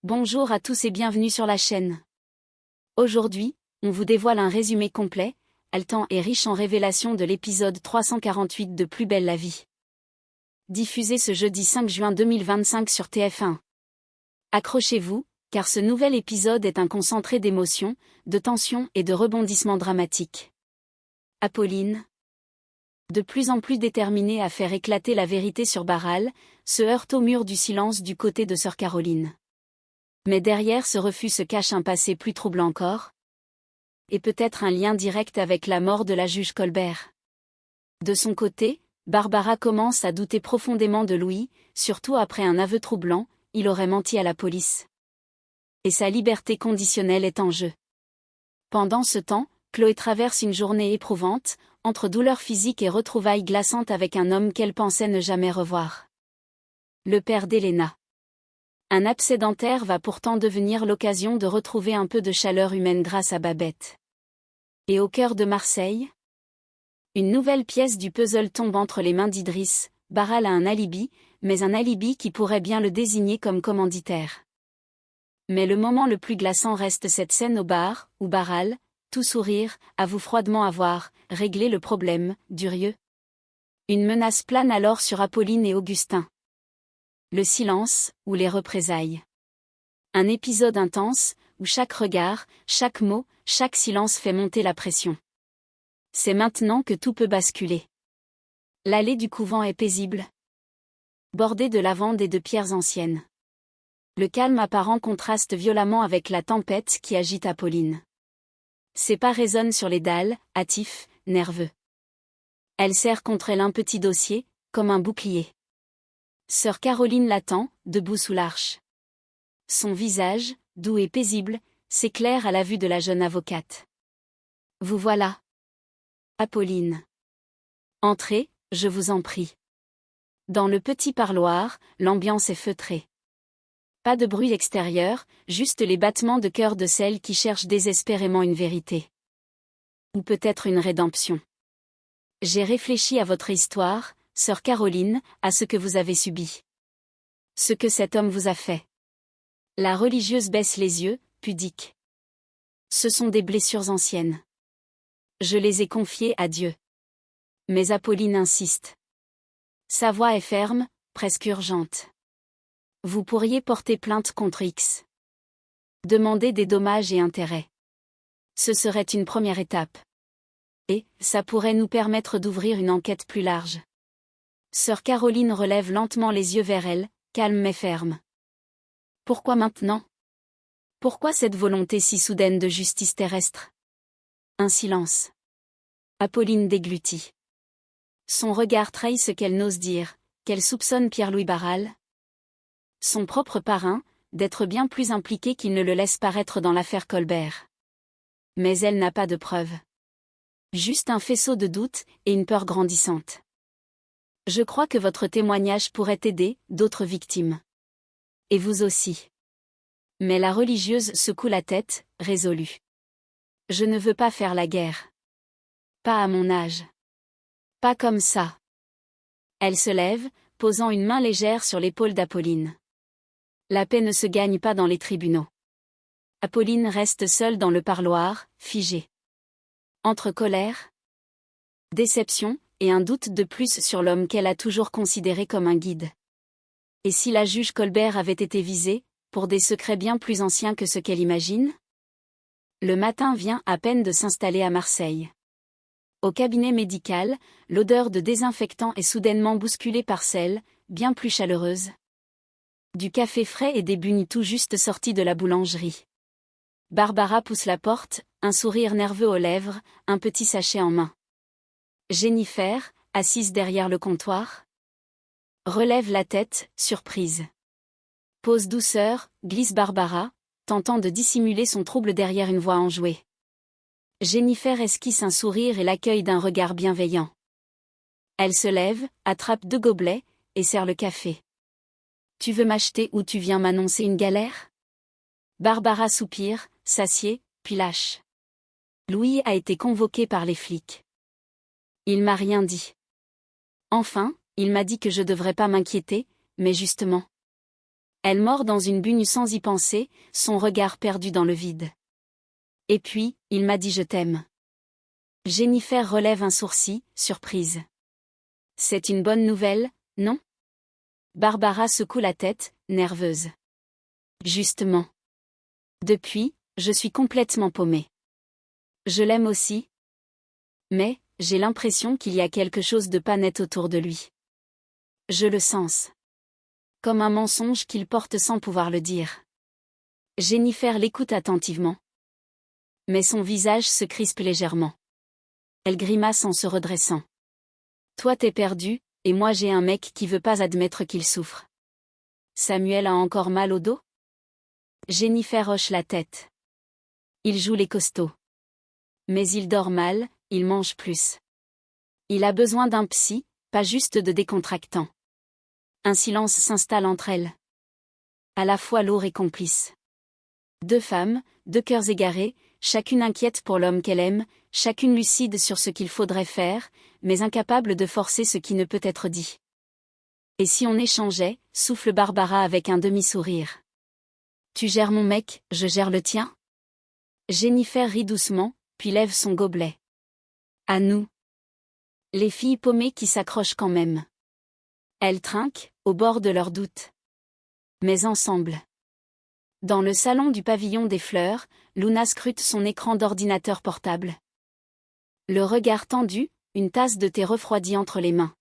Bonjour à tous et bienvenue sur la chaîne. Aujourd'hui, on vous dévoile un résumé complet, haletant et riche en révélations de l'épisode 348 de Plus belle la vie. Diffusé ce jeudi 5 juin 2025 sur TF1. Accrochez-vous, car ce nouvel épisode est un concentré d'émotions, de tensions et de rebondissements dramatiques. Apolline, de plus en plus déterminée à faire éclater la vérité sur Barral, se heurte au mur du silence du côté de sœur Caroline. Mais derrière ce refus se cache un passé plus troublant encore. Et peut-être un lien direct avec la mort de la juge Colbert. De son côté, Barbara commence à douter profondément de Louis, surtout après un aveu troublant, il aurait menti à la police. Et sa liberté conditionnelle est en jeu. Pendant ce temps, Chloé traverse une journée éprouvante, entre douleurs physiques et retrouvailles glaçantes avec un homme qu'elle pensait ne jamais revoir. Le père d'Elena. Un abcès dentaire va pourtant devenir l'occasion de retrouver un peu de chaleur humaine grâce à Babette. Et au cœur de Marseille, une nouvelle pièce du puzzle tombe entre les mains d'Idriss. Barral a un alibi, mais un alibi qui pourrait bien le désigner comme commanditaire. Mais le moment le plus glaçant reste cette scène au bar, où Barral, tout sourire, avoue froidement avoir réglé le problème, Durieux. Une menace plane alors sur Apolline et Augustin. Le silence, ou les représailles. Un épisode intense, où chaque regard, chaque mot, chaque silence fait monter la pression. C'est maintenant que tout peut basculer. L'allée du couvent est paisible, bordée de lavandes et de pierres anciennes. Le calme apparent contraste violemment avec la tempête qui agite Apolline. Ses pas résonnent sur les dalles, hâtifs, nerveux. Elle serre contre elle un petit dossier, comme un bouclier. Sœur Caroline l'attend, debout sous l'arche. Son visage, doux et paisible, s'éclaire à la vue de la jeune avocate. Vous voilà. Apolline. Entrez, je vous en prie. Dans le petit parloir, l'ambiance est feutrée. Pas de bruit extérieur, juste les battements de cœur de celle qui cherche désespérément une vérité. Ou peut-être une rédemption. J'ai réfléchi à votre histoire, sœur Caroline, à ce que vous avez subi. Ce que cet homme vous a fait. La religieuse baisse les yeux, pudique. Ce sont des blessures anciennes. Je les ai confiées à Dieu. Mais Apolline insiste. Sa voix est ferme, presque urgente. Vous pourriez porter plainte contre X. Demander des dommages et intérêts. Ce serait une première étape. Et, ça pourrait nous permettre d'ouvrir une enquête plus large. Sœur Caroline relève lentement les yeux vers elle, calme mais ferme. Pourquoi maintenant? Pourquoi cette volonté si soudaine de justice terrestre? Un silence. Apolline déglutit. Son regard trahit ce qu'elle n'ose dire, qu'elle soupçonne Pierre-Louis Barral. Son propre parrain, d'être bien plus impliqué qu'il ne le laisse paraître dans l'affaire Colbert. Mais elle n'a pas de preuves. Juste un faisceau de doute, et une peur grandissante. Je crois que votre témoignage pourrait aider d'autres victimes. Et vous aussi. Mais la religieuse secoue la tête, résolue. Je ne veux pas faire la guerre. Pas à mon âge. Pas comme ça. Elle se lève, posant une main légère sur l'épaule d'Apolline. La paix ne se gagne pas dans les tribunaux. Apolline reste seule dans le parloir, figée. Entre colère, déception, et un doute de plus sur l'homme qu'elle a toujours considéré comme un guide. Et si la juge Colbert avait été visée, pour des secrets bien plus anciens que ce qu'elle imagine? Le matin vient à peine de s'installer à Marseille. Au cabinet médical, l'odeur de désinfectant est soudainement bousculée par celle, bien plus chaleureuse, du café frais et des bugnes tout juste sortis de la boulangerie. Barbara pousse la porte, un sourire nerveux aux lèvres, un petit sachet en main. Jennifer, assise derrière le comptoir, relève la tête, surprise. Pose douceur, glisse Barbara, tentant de dissimuler son trouble derrière une voix enjouée. Jennifer esquisse un sourire et l'accueille d'un regard bienveillant. Elle se lève, attrape 2 gobelets, et sert le café. Tu veux m'acheter ou tu viens m'annoncer une galère? Barbara soupire, s'assied, puis lâche. Louis a été convoqué par les flics. Il m'a rien dit. Enfin, il m'a dit que je devrais pas m'inquiéter, mais justement. Elle mord dans une bugne sans y penser, son regard perdu dans le vide. Et puis, il m'a dit je t'aime. Jennifer relève un sourcil, surprise. C'est une bonne nouvelle, non? Barbara secoue la tête, nerveuse. Justement. Depuis, je suis complètement paumée. Je l'aime aussi. Mais, j'ai l'impression qu'il y a quelque chose de pas net autour de lui. Je le sens. Comme un mensonge qu'il porte sans pouvoir le dire. Jennifer l'écoute attentivement. Mais son visage se crispe légèrement. Elle grimace en se redressant. Toi t'es perdu, et moi j'ai un mec qui veut pas admettre qu'il souffre. Samuel a encore mal au dos? Jennifer hoche la tête. Il joue les costauds. Mais il dort mal, il mange plus. Il a besoin d'un psy, pas juste de décontractant. Un silence s'installe entre elles. À la fois lourd et complice. Deux femmes, deux cœurs égarés, chacune inquiète pour l'homme qu'elle aime, chacune lucide sur ce qu'il faudrait faire, mais incapable de forcer ce qui ne peut être dit. Et si on échangeait, souffle Barbara avec un demi-sourire. Tu gères mon mec, je gère le tien? Jennifer rit doucement, puis lève son gobelet. À nous. Les filles paumées qui s'accrochent quand même. Elles trinquent, au bord de leurs doutes. Mais ensemble. Dans le salon du pavillon des fleurs, Luna scrute son écran d'ordinateur portable. Le regard tendu, une tasse de thé refroidie entre les mains.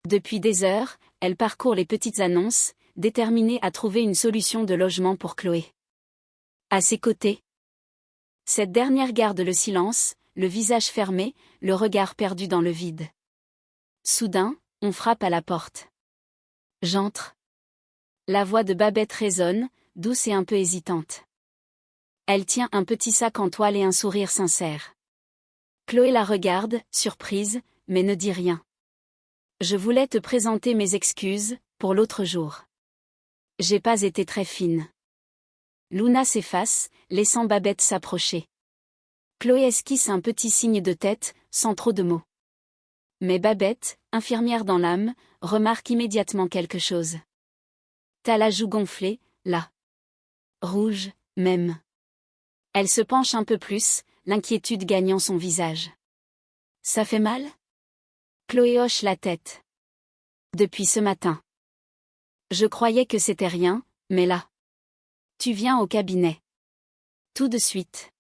Depuis des heures, elle parcourt les petites annonces, déterminée à trouver une solution de logement pour Chloé. À ses côtés. Cette dernière garde le silence, le visage fermé, le regard perdu dans le vide. Soudain, on frappe à la porte. J'entre. La voix de Babette résonne, douce et un peu hésitante. Elle tient un petit sac en toile et un sourire sincère. Chloé la regarde, surprise, mais ne dit rien. Je voulais te présenter mes excuses, pour l'autre jour. J'ai pas été très fine. Luna s'efface, laissant Babette s'approcher. Chloé esquisse un petit signe de tête, sans trop de mots. Mais Babette, infirmière dans l'âme, remarque immédiatement quelque chose. T'as la joue gonflée, là. Rouge, même. Elle se penche un peu plus, l'inquiétude gagnant son visage. Ça fait mal? Chloé hoche la tête. Depuis ce matin. Je croyais que c'était rien, mais là. Tu viens au cabinet. Tout de suite.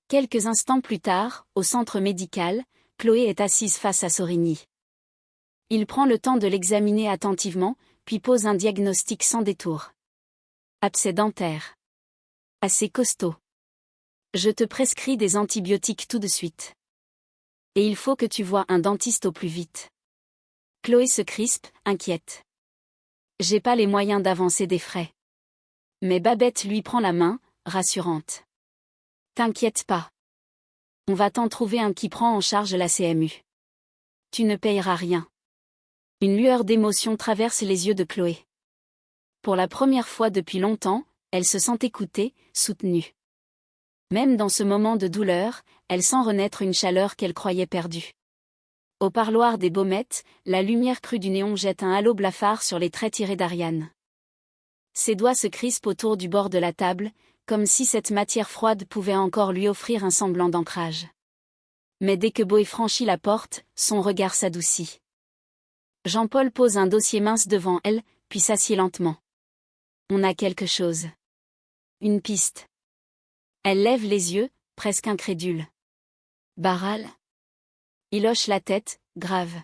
Quelques instants plus tard, au centre médical, Chloé est assise face à Sorigny. Il prend le temps de l'examiner attentivement, puis pose un diagnostic sans détour. Abcès dentaire. Assez costaud. Je te prescris des antibiotiques tout de suite. Et il faut que tu voies un dentiste au plus vite. Chloé se crispe, inquiète. J'ai pas les moyens d'avancer des frais. Mais Babette lui prend la main, rassurante. T'inquiète pas. On va t'en trouver un qui prend en charge la CMU. Tu ne payeras rien. Une lueur d'émotion traverse les yeux de Chloé. Pour la première fois depuis longtemps, elle se sent écoutée, soutenue. Même dans ce moment de douleur, elle sent renaître une chaleur qu'elle croyait perdue. Au parloir des Baumettes, la lumière crue du néon jette un halo blafard sur les traits tirés d'Ariane. Ses doigts se crispent autour du bord de la table, comme si cette matière froide pouvait encore lui offrir un semblant d'ancrage. Mais dès que Boé franchit la porte, son regard s'adoucit. Jean-Paul pose un dossier mince devant elle, puis s'assied lentement. On a quelque chose. Une piste. Elle lève les yeux, presque incrédule. Barral? Il hoche la tête, grave.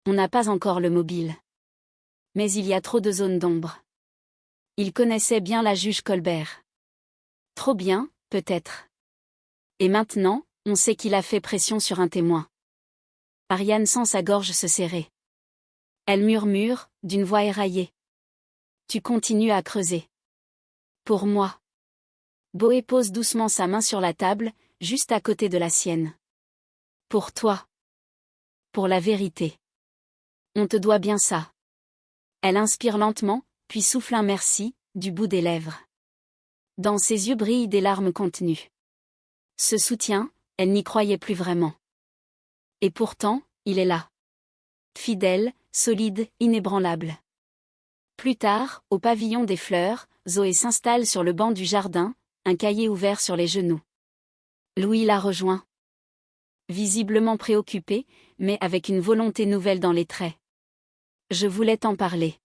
On n'a pas encore le mobile. Mais il y a trop de zones d'ombre. Il connaissait bien la juge Colbert. Trop bien, peut-être. Et maintenant, on sait qu'il a fait pression sur un témoin. Ariane sent sa gorge se serrer. Elle murmure, d'une voix éraillée. Tu continues à creuser. Pour moi. Boé pose doucement sa main sur la table, juste à côté de la sienne. Pour toi. Pour la vérité. On te doit bien ça. Elle inspire lentement, puis souffle un merci, du bout des lèvres. Dans ses yeux brillent des larmes contenues. Ce soutien, elle n'y croyait plus vraiment. Et pourtant, il est là. Fidèle, solide, inébranlable. Plus tard, au pavillon des fleurs, Zoé s'installe sur le banc du jardin, un cahier ouvert sur les genoux. Louis la rejoint. Visiblement préoccupé, mais avec une volonté nouvelle dans les traits. Je voulais t'en parler.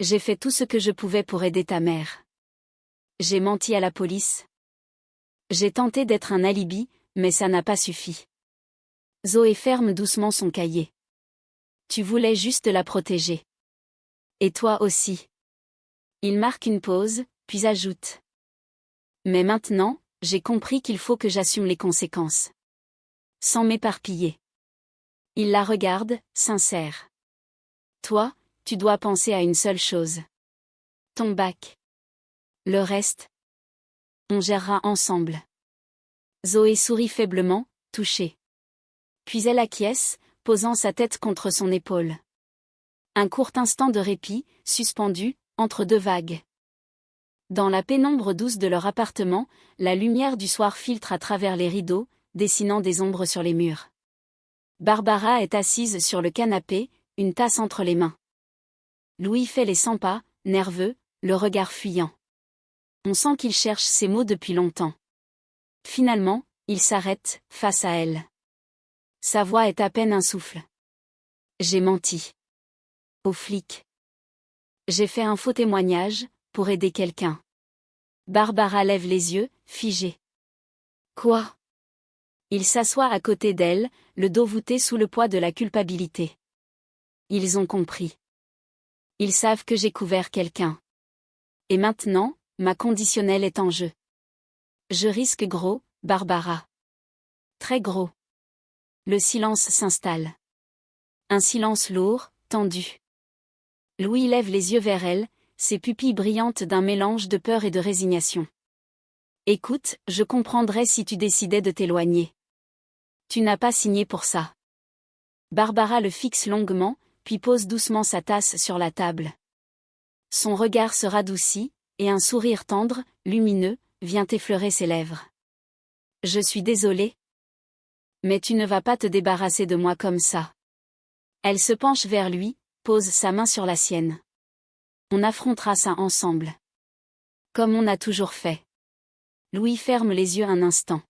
J'ai fait tout ce que je pouvais pour aider ta mère. J'ai menti à la police. J'ai tenté d'être un alibi, mais ça n'a pas suffi. Zoé ferme doucement son cahier. Tu voulais juste la protéger. Et toi aussi. Il marque une pause, puis ajoute. Mais maintenant, j'ai compris qu'il faut que j'assume les conséquences. Sans m'éparpiller. Il la regarde, sincère. Toi, tu dois penser à une seule chose. Ton bac. Le reste, on gérera ensemble. Zoé sourit faiblement, touchée. Puis elle acquiesce, posant sa tête contre son épaule. Un court instant de répit, suspendu, entre deux vagues. Dans la pénombre douce de leur appartement, la lumière du soir filtre à travers les rideaux, dessinant des ombres sur les murs. Barbara est assise sur le canapé, une tasse entre les mains. Louis fait les 100 pas, nerveux, le regard fuyant. On sent qu'il cherche ses mots depuis longtemps. Finalement, il s'arrête, face à elle. Sa voix est à peine un souffle. J'ai menti. Aux flics. J'ai fait un faux témoignage, pour aider quelqu'un. Barbara lève les yeux, figée. Quoi? Il s'assoit à côté d'elle, le dos voûté sous le poids de la culpabilité. Ils ont compris. Ils savent que j'ai couvert quelqu'un. Et maintenant, ma conditionnelle est en jeu. Je risque gros, Barbara. Très gros. Le silence s'installe. Un silence lourd, tendu. Louis lève les yeux vers elle, ses pupilles brillantes d'un mélange de peur et de résignation. Écoute, je comprendrais si tu décidais de t'éloigner. Tu n'as pas signé pour ça. Barbara le fixe longuement, puis pose doucement sa tasse sur la table. Son regard se radoucit, et un sourire tendre, lumineux, vient effleurer ses lèvres. Je suis désolée. Mais tu ne vas pas te débarrasser de moi comme ça. Elle se penche vers lui, pose sa main sur la sienne. On affrontera ça ensemble. Comme on a toujours fait. Louis ferme les yeux un instant.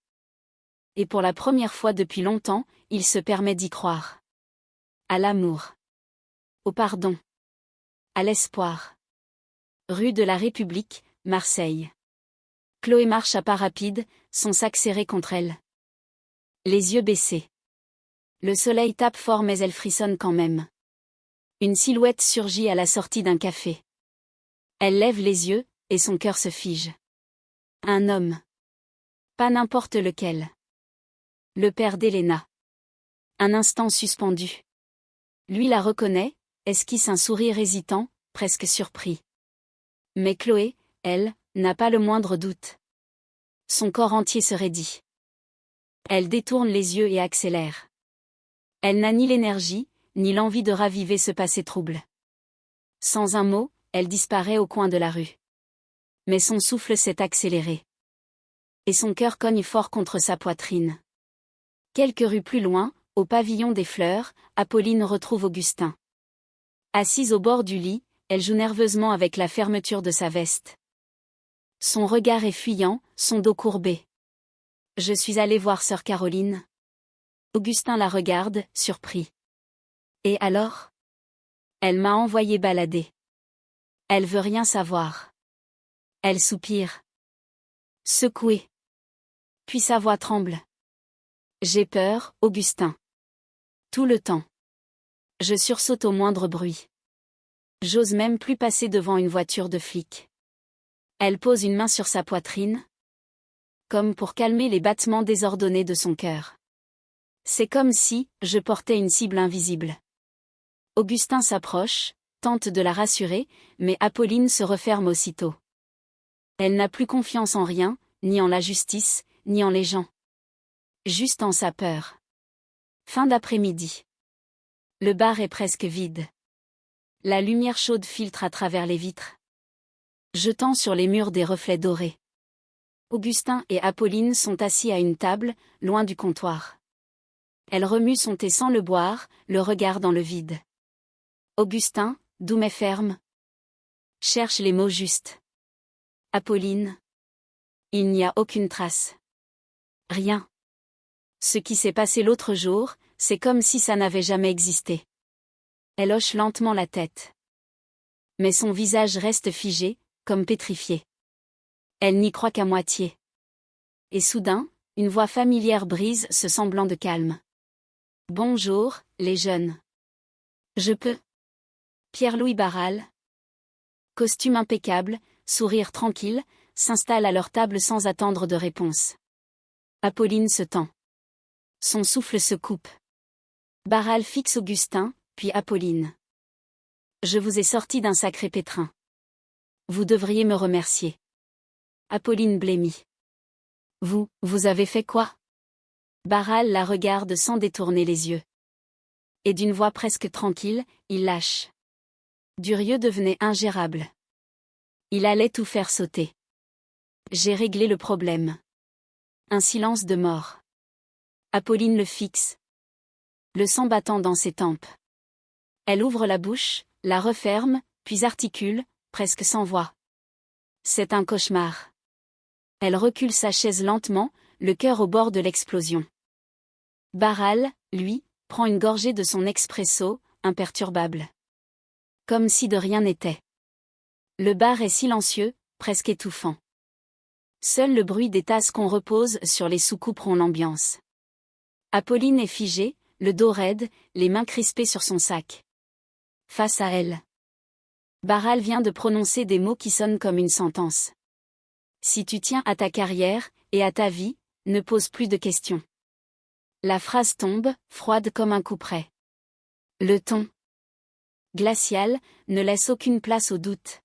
Et pour la première fois depuis longtemps, il se permet d'y croire. À l'amour. Au pardon. À l'espoir. Rue de la République, Marseille. Chloé marche à pas rapides, son sac serré contre elle. Les yeux baissés. Le soleil tape fort mais elle frissonne quand même. Une silhouette surgit à la sortie d'un café. Elle lève les yeux, et son cœur se fige. Un homme. Pas n'importe lequel. Le père d'Elena. Un instant suspendu. Lui la reconnaît, esquisse un sourire hésitant, presque surpris. Mais Chloé, elle, n'a pas le moindre doute. Son corps entier se raidit. Elle détourne les yeux et accélère. Elle n'a ni l'énergie, ni l'envie de raviver ce passé trouble. Sans un mot, elle disparaît au coin de la rue. Mais son souffle s'est accéléré. Et son cœur cogne fort contre sa poitrine. Quelques rues plus loin, au pavillon des fleurs, Apolline retrouve Augustin. Assise au bord du lit, elle joue nerveusement avec la fermeture de sa veste. Son regard est fuyant, son dos courbé. Je suis allée voir sœur Caroline. Augustin la regarde, surpris. Et alors? Elle m'a envoyé balader. Elle veut rien savoir. Elle soupire. Secouée. Puis sa voix tremble. J'ai peur, Augustin. Tout le temps. Je sursaute au moindre bruit. J'ose même plus passer devant une voiture de flic. Elle pose une main sur sa poitrine, comme pour calmer les battements désordonnés de son cœur. C'est comme si je portais une cible invisible. Augustin s'approche, tente de la rassurer, mais Apolline se referme aussitôt. Elle n'a plus confiance en rien, ni en la justice, ni en les gens. Juste en sa peur. Fin d'après-midi. Le bar est presque vide. La lumière chaude filtre à travers les vitres, jetant sur les murs des reflets dorés. Augustin et Apolline sont assis à une table, loin du comptoir. Elle remue son thé sans le boire, le regard dans le vide. Augustin, doux mais ferme. Cherche les mots justes. Apolline. Il n'y a aucune trace. Rien. Ce qui s'est passé l'autre jour, c'est comme si ça n'avait jamais existé. Elle hoche lentement la tête. Mais son visage reste figé, comme pétrifié. Elle n'y croit qu'à moitié. Et soudain, une voix familière brise ce semblant de calme. Bonjour, les jeunes. Je peux. Pierre-Louis Barral. Costume impeccable, sourire tranquille, s'installe à leur table sans attendre de réponse. Apolline se tend. Son souffle se coupe. Barral fixe Augustin, puis Apolline. Je vous ai sorti d'un sacré pétrin. Vous devriez me remercier. Apolline blêmit. Vous avez fait quoi? Barral la regarde sans détourner les yeux. Et d'une voix presque tranquille, il lâche. Durieux devenait ingérable. Il allait tout faire sauter. J'ai réglé le problème. Un silence de mort. Apolline le fixe. Le sang battant dans ses tempes. Elle ouvre la bouche, la referme, puis articule, presque sans voix. C'est un cauchemar. Elle recule sa chaise lentement, le cœur au bord de l'explosion. Barral, lui, prend une gorgée de son expresso, imperturbable. Comme si de rien n'était. Le bar est silencieux, presque étouffant. Seul le bruit des tasses qu'on repose sur les soucoupes rend l'ambiance. Apolline est figée, le dos raide, les mains crispées sur son sac. Face à elle. Barral vient de prononcer des mots qui sonnent comme une sentence. Si tu tiens à ta carrière, et à ta vie, ne pose plus de questions. La phrase tombe, froide comme un couperet. Le ton glacial, ne laisse aucune place au doute.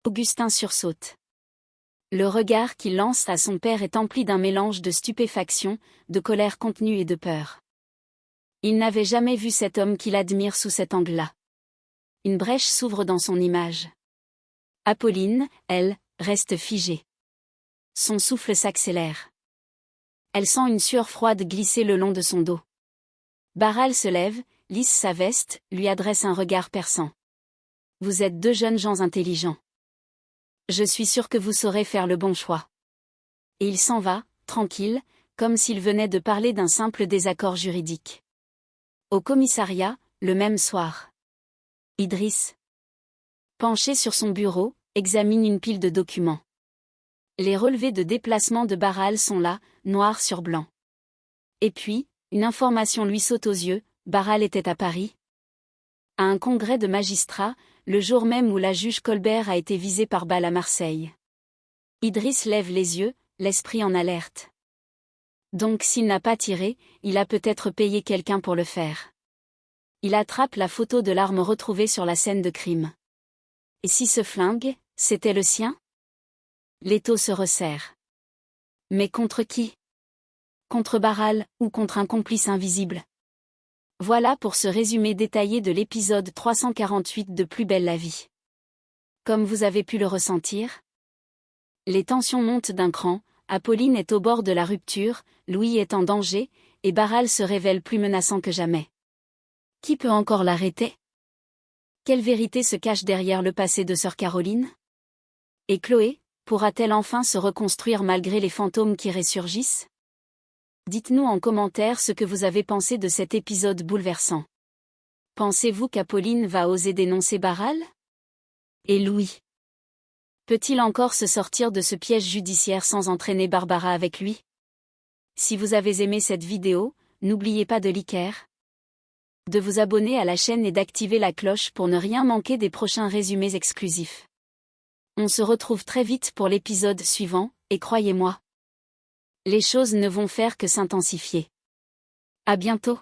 Augustin sursaute. Le regard qu'il lance à son père est empli d'un mélange de stupéfaction, de colère contenue et de peur. Il n'avait jamais vu cet homme qu'il admire sous cet angle-là. Une brèche s'ouvre dans son image. Apolline, elle, reste figée. Son souffle s'accélère. Elle sent une sueur froide glisser le long de son dos. Barral se lève, lisse sa veste, lui adresse un regard perçant. Vous êtes deux jeunes gens intelligents. Je suis sûr que vous saurez faire le bon choix. Et il s'en va, tranquille, comme s'il venait de parler d'un simple désaccord juridique. Au commissariat, le même soir. Idriss, penché sur son bureau, examine une pile de documents. Les relevés de déplacement de Barral sont là, noir sur blanc. Et puis, une information lui saute aux yeux, Barral était à Paris. À un congrès de magistrats, le jour même où la juge Colbert a été visée par balle à Marseille. Idriss lève les yeux, l'esprit en alerte. Donc s'il n'a pas tiré, il a peut-être payé quelqu'un pour le faire. Il attrape la photo de l'arme retrouvée sur la scène de crime. Et si ce flingue, c'était le sien? L'étau se resserre. Mais contre qui? Contre Barral, ou contre un complice invisible? Voilà pour ce résumé détaillé de l'épisode 348 de Plus belle la vie. Comme vous avez pu le ressentir, les tensions montent d'un cran, Apolline est au bord de la rupture, Louis est en danger, et Barral se révèle plus menaçant que jamais. Qui peut encore l'arrêter? Quelle vérité se cache derrière le passé de sœur Caroline? Et Chloé, pourra-t-elle enfin se reconstruire malgré les fantômes qui ressurgissent? Dites-nous en commentaire ce que vous avez pensé de cet épisode bouleversant. Pensez-vous qu'Apolline va oser dénoncer Barral? Et Louis? Peut-il encore se sortir de ce piège judiciaire sans entraîner Barbara avec lui? Si vous avez aimé cette vidéo, n'oubliez pas de liker, de vous abonner à la chaîne et d'activer la cloche pour ne rien manquer des prochains résumés exclusifs. On se retrouve très vite pour l'épisode suivant, et croyez-moi, les choses ne vont faire que s'intensifier. À bientôt.